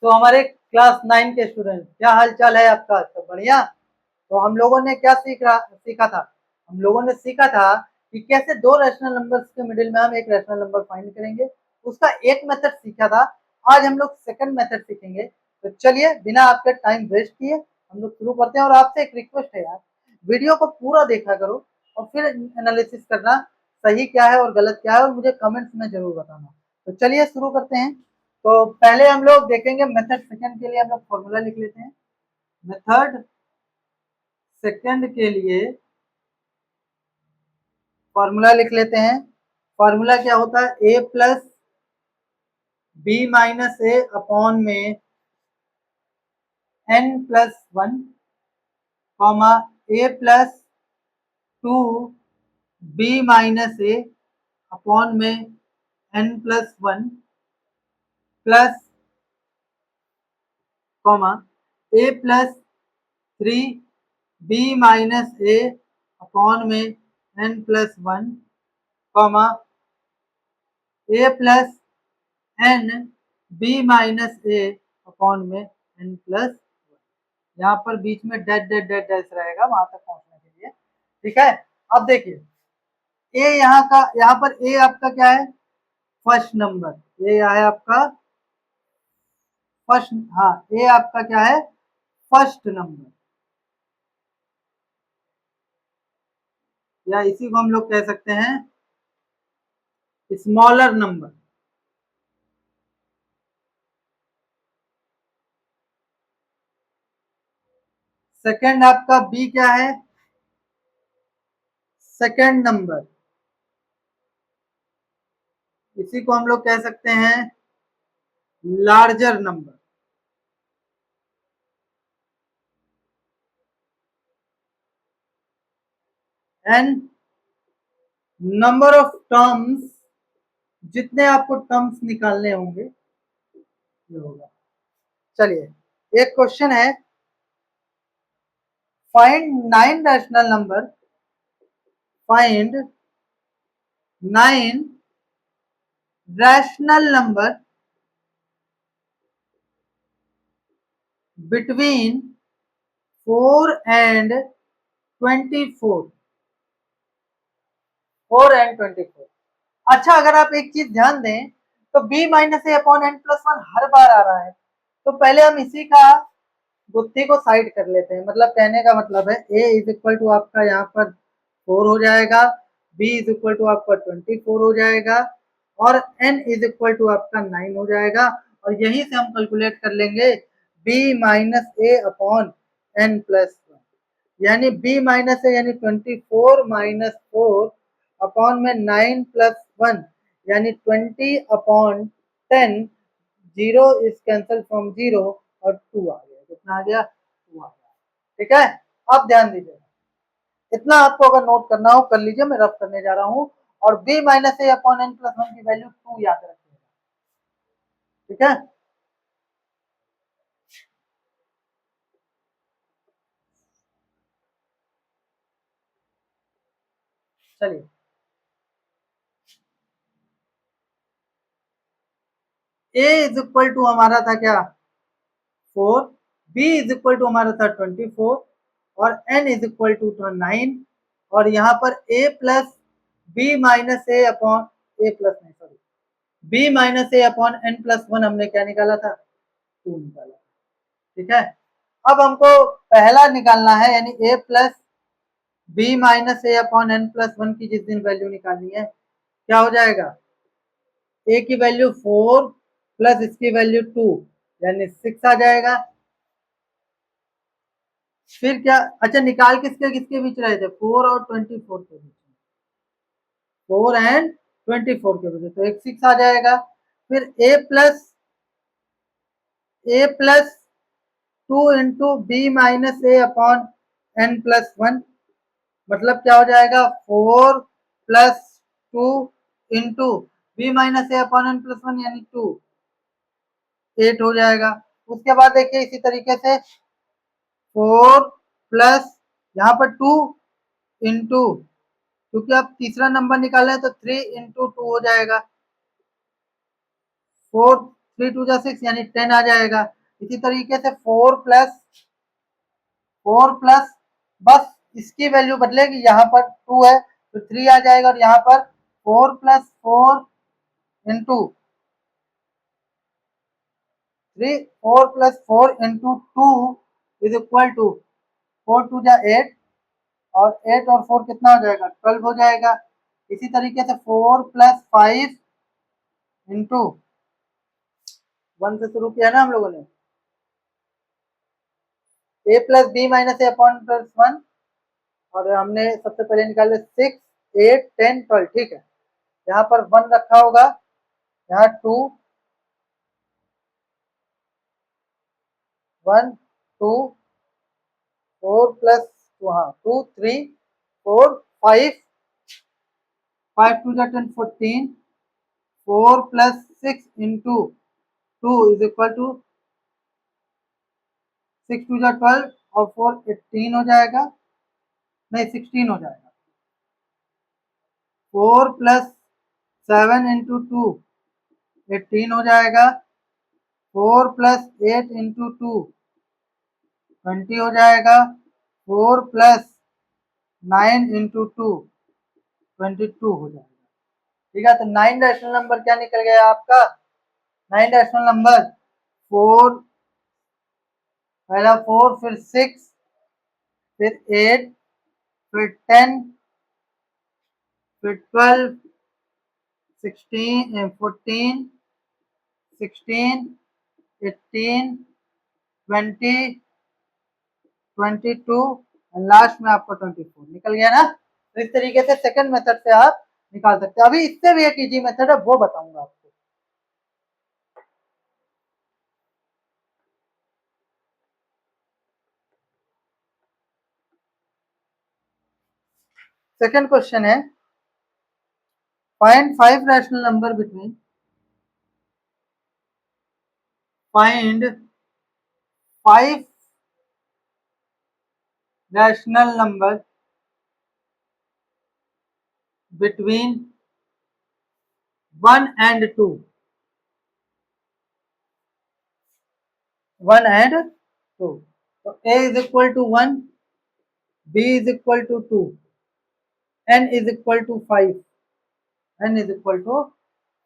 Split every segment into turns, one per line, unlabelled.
तो हमारे क्लास 9 के स्टूडेंट, क्या हाल चाल है आपका? सब बढ़िया। तो हम लोगों ने क्या सीखा था? हम लोगों ने सीखा था कि कैसे दो रैशनल नंबर्स के मिडिल में हम एक रैशनल नंबर फाइंड करेंगे। उसका एक मेथड सीखा था। आज हम लोग सेकंड मेथड सीखेंगे। तो चलिए बिना आपके टाइम वेस्ट किए हम लोग शुरू करते हैं। और आपसे एक रिक्वेस्ट है यार, वीडियो को पूरा देखा करो और फिर एनालिसिस करना सही क्या है और गलत क्या है, और मुझे कमेंट्स में जरूर बताना। तो चलिए शुरू करते हैं। तो पहले हम लोग देखेंगे मेथड सेकंड के लिए हम लोग फॉर्मूला लिख लेते हैं। मेथड सेकंड के लिए फॉर्मूला लिख लेते हैं। फॉर्मूला क्या होता है? A plus B minus A upon में N plus one, comma A plus two B minus A upon में N plus one plus, comma A plus three B minus A upon में N plus one, comma A plus N B minus A upon में N plus one. यहाँ पर बीच में date date date dash रहेगा वहां तक पहुंचने के लिए। ठीक है। अब देखिए ए यहाँ पर ए आपका क्या है? First number. ए है आपका फर्स्ट, हाँ ए आपका क्या है? फर्स्ट नंबर, या इसी को हम लोग कह सकते हैं स्मॉलर नंबर। सेकंड आपका बी क्या है? Second number. इसी को हम लोग कह सकते हैं larger number. And number of terms, जितने आपको टर्म्स निकालने होंगे ये होगा। चलिए एक क्वेश्चन है, find 9 rational number, find 9 rational number between 4 and 24। 4 and 24। अच्छा, अगर आप एक चीज ध्यान दें तो b minus A upon N plus one हर बार आ रहा है। तो पहले हम इसी का गुत्थी को साइड कर लेते हैं। मतलब कहने का मतलब है a इज इक्वल टू आपका यहाँ पर 4 हो जाएगा, b इज इक्वल टू आपका 24 हो जाएगा, और n इज इक्वल टू आपका 9 हो जाएगा। और यहीं से हम कैलकुलेट कर लेंगे b minus A upon N plus one, यानी b माइनस ए यानी 24 माइनस 4 अपॉन में 9 प्लस 1 यानी 20 upon 10। Zero is cancel from zero और 2 आ गया। कितना आ गया? 2 आ गया। ठीक है। अब ध्यान दीजिए, इतना आपको अगर नोट करना हो कर लीजिए, मैं रफ करने जा रहा हूं। और b minus A upon N plus one की वैल्यू 2 याद रखिएगा। ठीक है। चलिए a इज इक्वल टू हमारा था क्या? 4, b इज इक्वल टू हमारा था 24, और n इज इक्वल टू 9। और यहाँ पर a plus B minus A upon A plus नहीं sorry b minus A upon N plus one हमने क्या निकाला था? 2 निकाला। ठीक है। अब हमको पहला निकालना है, यानी a plus B minus A upon N plus one की जिस दिन वैल्यू निकालनी है, क्या हो जाएगा? a की वैल्यू 4 प्लस इसकी वैल्यू 2 यानी 6 आ जाएगा। फिर क्या? अच्छा, निकाल किसके किसके बीच रहे थे? 4 और 24 के बीच, 4 एंड 24 के बीच, तो एक 6 आ जाएगा। फिर ए plus 2 into B minus A upon N plus one, मतलब क्या हो जाएगा? 4 plus 2 into B minus A upon N plus one यानी 2, 8 हो जाएगा। उसके बाद देखिए इसी तरीके से 4 प्लस यहाँ पर 2 इंटू, क्योंकि आप तीसरा नंबर निकाले तो 3 इंटू 2 हो जाएगा। 4 3 2 जा 6 यानी 10 आ जाएगा। इसी तरीके से 4 प्लस बस इसकी वैल्यू बदलेगी, यहाँ पर 2 है तो 3 आ जाएगा और यहाँ पर 4 + 4 into 4 + 4 into 2 is equal to 4 2 जा 8 और 8 और 4 कितना हो जाएगा 12 हो जाएगा। इसी तरीके से 4 + 5 इंटू 1 से शुरू किया ना हम लोगों ने, a + b - a अपॉन +1 और हमने सबसे पहले निकाले 6 8 10 12, ठीक है। यहाँ पर 1 रखा होगा, यहाँ 2 1 2 4 + 2 हाँ 2 3 4 5 5 2 जा 10 14 4 + 6 इंटू 2 इज इक्वल टू 6 2 जा 12 और 4 18 हो जाएगा, नहीं 16 हो जाएगा। 4 + 7 इंटू 2 18 हो जाएगा। 4 + 8 इंटू 2 20 हो जाएगा। 4 + 9 इंटू 2 22 हो जाएगा, ठीक है। तो 9 रैशनल नंबर क्या निकल गया आपका, 9 रैशनल नंबर 4, पहला 4 फिर 6 फिर 8 फिर 10 फिर 12 16 14 16 18 20 22 और लास्ट में आपको 24 निकल गया ना। तो इस तरीके से सेकंड मेथड से आप निकाल सकते हैं। अभी इससे भी एक इजी मेथड है, वो बताऊंगा आपको। सेकंड क्वेश्चन है, find 5 rational number between find 5 rational numbers between 1 and 2, 1 and 2। तो a is equal to 1, b is equal to 2, n is equal to 5, n is equal to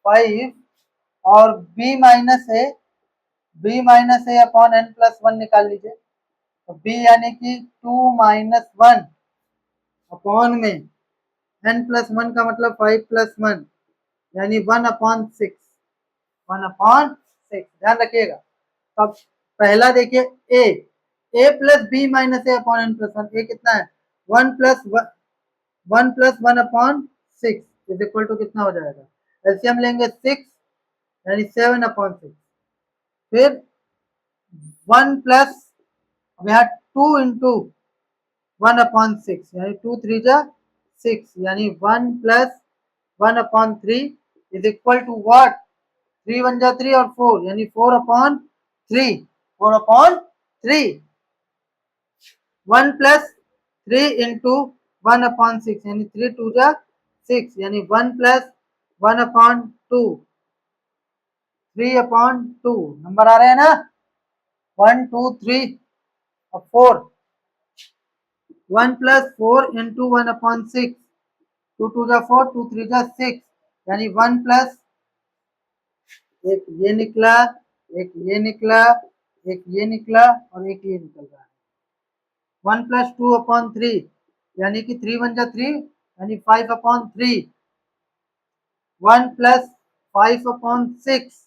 5 और b - a अपॉन n+1 निकाल लीजिए। तो b यानी कि 2 - 1 upon में n+1 का मतलब 5 + 1 यानी 1/6, 1/6 ध्यान रखिएगा। अब पहला देखिए a + b - a upon n+1, a कितना है 1 + 1/6 इज इक्वल टू कितना हो जाएगा, एलसीएम लेंगे 6 यानी 7/6, फिर 1 प्लस अब यहाँ 2 इंटू 1/6 यानी 2 3 जा 6 यानी 1 + 1/3 इज इक्वल टू व्हाट, 3 1 जा 3 और 4 यानी 4/3, 4/3 1 + 3 इंटू 1/6 यानी 3 2 जा 6 यानी 1 + 1/2, 3/2 नंबर आ रहे हैं ना, 1 2 3 और 4, 1 + 4 इंटू 1/6, 2 2 जा 4 2 3 जा 6 यानी 1 प्लस एक ये निकला, एक ये निकला, एक ये निकला और एक ये निकल रहा है। 1 + 2/3 यानी कि 3 1 जा 3 यानी 5/3, 1 + 5/6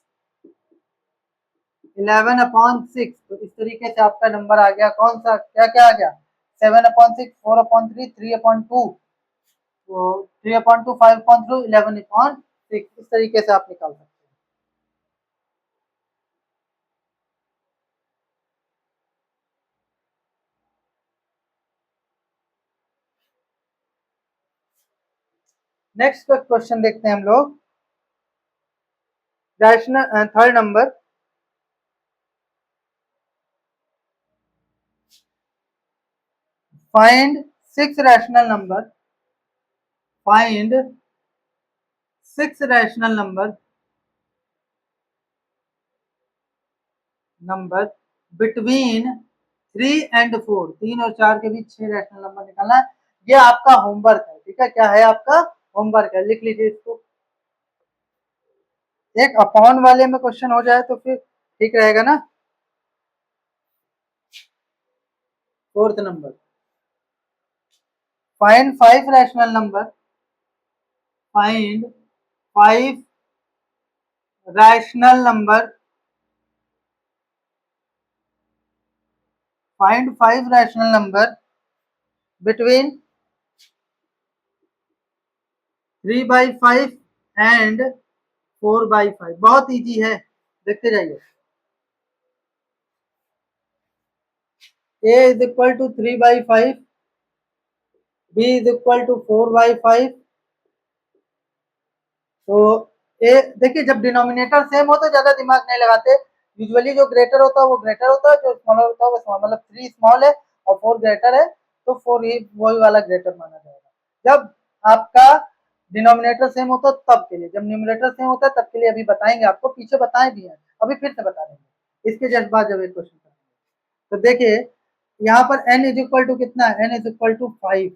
11/6। तो इस तरीके से आपका नंबर आ गया, कौन सा क्या क्या आ गया, 7/6 4/3 3/2 3/2 5/3 11/6। इस तरीके से आप निकाल सकते हैं। नेक्स्ट क्वेश्चन देखते हैं हम लोग, rational third number, find 6 rational number, find 6 rational number number between 3 और 4, 3 और 4 के बीच 6 रैशनल नंबर निकालना है। ये आपका होमवर्क है, ठीक है, क्या है आपका होमवर्क है, लिख लीजिए इसको। एक अपॉन वाले में क्वेश्चन हो जाए तो फिर ठीक रहेगा ना। 4th number, find 5 rational number, find 5 rational number, find 5 rational number between 3/5 and 4/5। बहुत इजी है, देखते जाइए। A is equal to 3/5, B is equal to 4/5। तो ए देखिए, जब डिनोमिनेटर सेम हो तो ज्यादा दिमाग नहीं लगाते। यूजुअली जो ग्रेटर होता है वो ग्रेटर होता है, जो स्मॉलर होता है वो स्मॉल, मतलब 3 स्मॉल है और 4 ग्रेटर है तो 4 ही वही वाला ग्रेटर माना जाएगा। जब आपका डिनोमिनेटर सेम होता है तब के लिए, जब न्यूमरेटर सेम होता है तब के लिए अभी बताएंगे आपको, पीछे बताए भी हैं, अभी फिर से बता देंगे इसके जस्ट बाद जब एक क्वेश्चन करेंगे। तो देखिए यहाँ पर n इज इक्वल टू कितना है, n is equal to 5।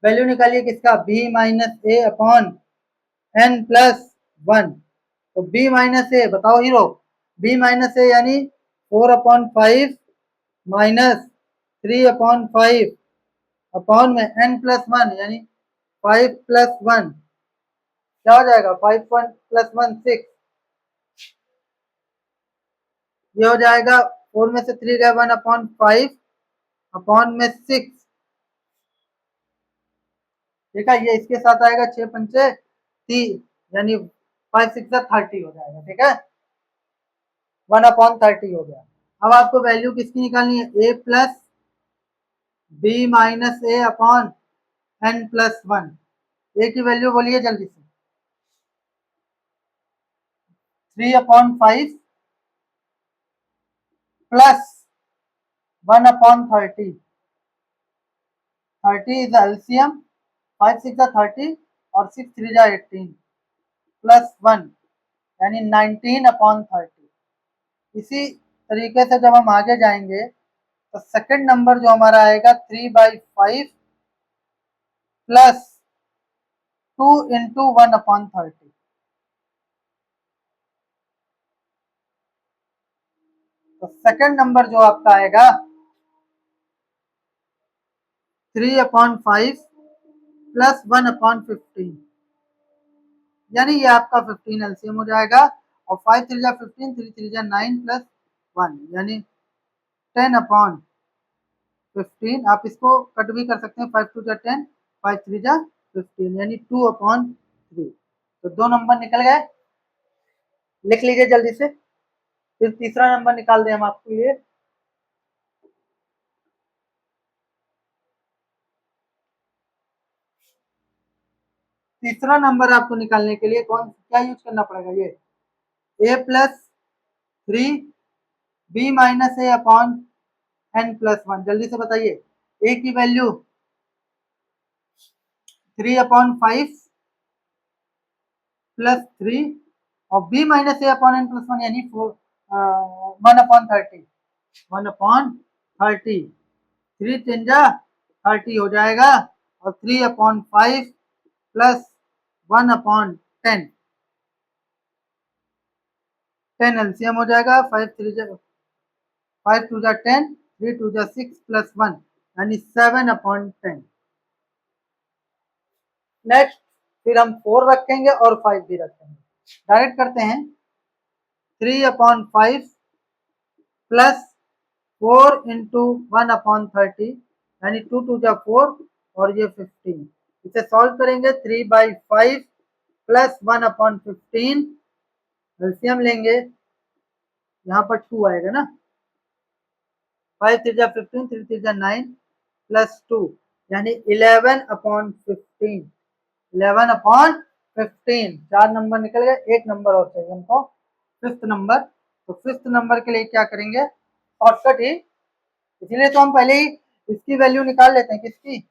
Value निकालिए किसका, b minus A upon n plus 1। तो b माइनस ए बताओ हीरो, b माइनस ए यानी 4/5 माइनस 3/5 अपॉन में n प्लस 1 यानी 5 प्लस 1, क्या हो जाएगा 5 प्लस 1 6। ये हो जाएगा 4 में से 3 गए 1/5 अपॉन में 6, ठीक है। ये इसके साथ आएगा 6 पंचे 30 यानी 5 6 30 हो जाएगा, ठीक है, 1/30 हो गया। अब आपको वैल्यू किसकी निकालनी है, a plus B minus A upon n plus 1। A की वैल्यू बोलिए जल्दी से, 3/5 प्लस 1/30। 30 इज एलसीएम, 5 6 30 और 6 3 18 प्लस 1 यानी 19/30। इसी तरीके से जब हम आगे जाएंगे तो सेकंड नंबर जो हमारा आएगा 3/5 प्लस 2 इंटू 1/30। तो सेकंड नंबर जो आपका आएगा 3/5 प्लस 1/15 यानी ये आपका 15 एलसीएम हो जाएगा। और 5 3 जा 15, 3 3 जा 9 प्लस 1 यानी 10/15। आप इसको कट भी कर सकते हैं, 5 2 जा 10, 5 3 जा 15 यानी 2/3। तो 2 नंबर निकल गए, लिख लीजिए जल्दी से। फिर तीसरा नंबर निकाल दें हम आपके लिए। तीसरा नंबर आपको निकालने के लिए कौन क्या यूज करना पड़ेगा, ये a plus 3 b minus A upon n plus 1। जल्दी से बताइए, a की वैल्यू 3/5 प्लस 3 और b minus A upon n plus 1 यानी 1/30। 1/30, 3 10 जा 30 हो जाएगा और 3/5 प्लस 1/10, 10 एलसीएम हो जाएगा। 5 3 जा 5 2 जा 10, 3 2 जा 6 प्लस 1 यानी 7/10। नेक्स्ट फिर हम 4 रखेंगे और 5 भी रखेंगे। डायरेक्ट करते हैं, 3/5 प्लस 4 इंटू 1/30 यानी 2 2 जा 4 और ये 15। इसे सॉल्व करेंगे, 3/5 प्लस 1/15 एलसीएम लेंगे, यहाँ पर 2 आएगा ना, 5 3 जा 15, 3 3 जा 9 प्लस 2 यानी 11/15। 11/15, 4 नंबर निकल गए, एक नंबर और चाहिए हमको, 5th नंबर। तो 5th नंबर के लिए क्या करेंगे, शॉर्टकट ही, इसीलिए तो हम पहले ही इसकी वैल्यू निकाल लेते हैं, किसकी,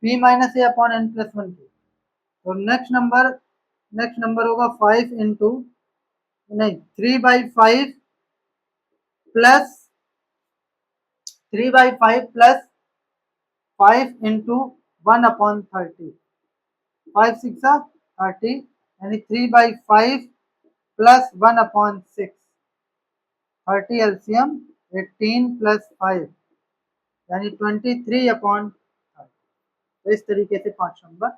b minus A upon n plus 1 की। तो नेक्स्ट नंबर होगा 5 इंटू नहीं 3/5 प्लस 3/5 प्लस 5 इंटू 1/30, 5 6 30, यानी 3/5 प्लस 1/6, 30 एलसीएम 18 प्लस 5 यानी 23/30। तो इस तरीके से 5 नंबर।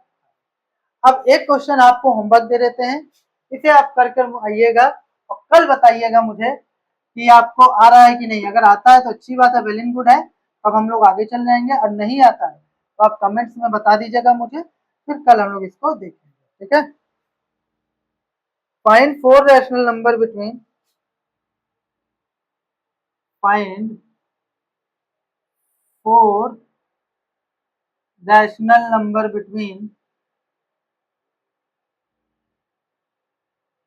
अब एक क्वेश्चन आपको होमवर्क दे देते हैं, इसे आप कर कर आइएगा और कल बताइएगा मुझे कि आपको आ रहा है कि नहीं। अगर आता है तो अच्छी बात है, वेल एंड गुड है, अब हम लोग आगे चल जाएंगे। और नहीं आता है तो आप कमेंट्स में बता दीजिएगा मुझे, फिर कल हम लोग इसको देखेंगे। ठीक है। Find 4 rational number between, find 4 rational number between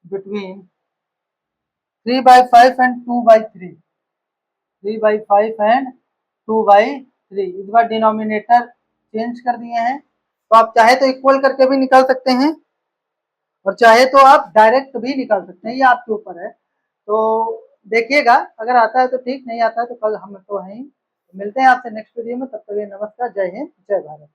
3/5 and 2/3, 3/5 and 2/3। इस बार डिनोमिनेटर चेंज कर दिए हैं, तो आप चाहे तो इक्वल करके भी निकाल सकते हैं और चाहे तो आप डायरेक्ट भी निकाल सकते हैं, ये आपके ऊपर है। तो देखिएगा, अगर आता है तो ठीक, नहीं आता है तो कल हम तो हैं ही। मिलते हैं आपसे नेक्स्ट वीडियो में, तब तक नमस्कार, जय हिंद, जय भारत।